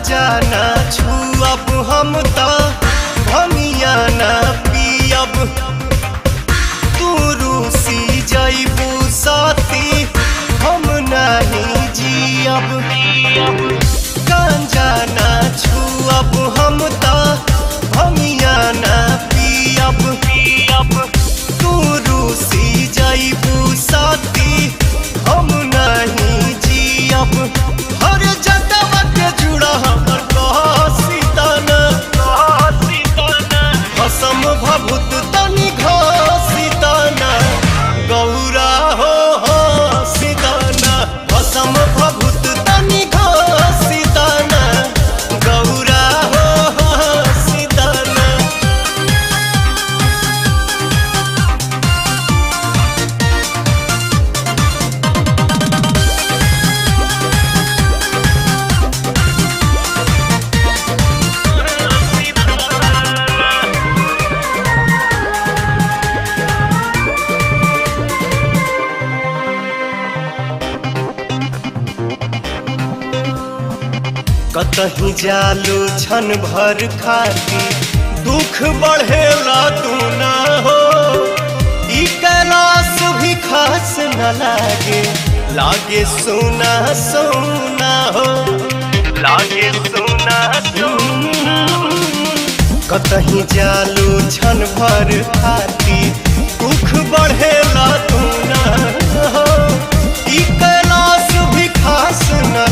जाना छुअब हम त भमिया ना पियब तू रूसी जइबू साथी हम नहीं जियब गांजा ना छुअब हम त भमिया ना पियब तू रूसी जइबू साथी हम नहीं जियब हर जटवा के जुड़ा हमर कसम भभूत तनी घसीताना गौरा हो सीताना कसम भभूत तनी घसीताना गौरा हो सीताना। कतही जालू छन भर खाती दुख बढ़ेला तू ना हो ई कैलाश भी खास न लागे सोना सोना हो लागे सोना सोना कतही जालू छन भर खाती दुख बढ़ेला तू ना हो ई कैलाश भी खास न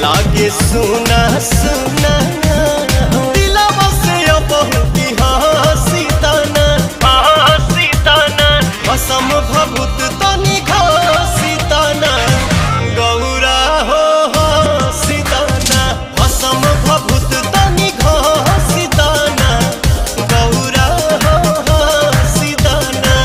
लागे सोना सोना दिलवा से बहुत हसीताना कसम भभूत तनी घसीताना गौरा हो सीताना कसम भभूत तनी घसीताना गौरा हो सीताना।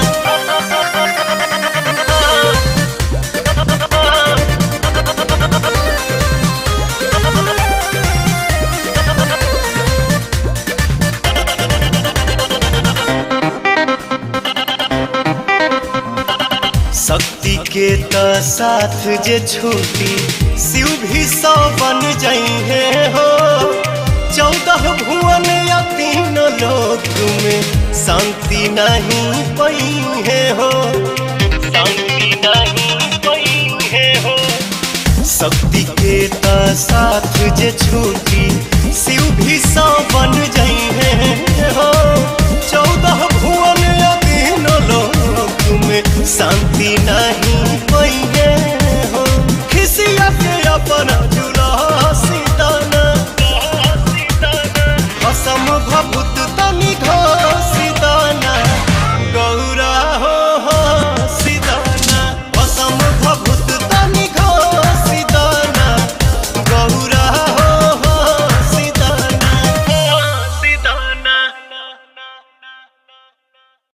शक्ति के त साथ जे छूटी शिव भी 100 बन जाइए हो 14 भुवन या 3 लोक में शांति नहीं पाइए हो शांति नहीं पाइए हो शक्ति के त साथ जे छूटी शिव भी 100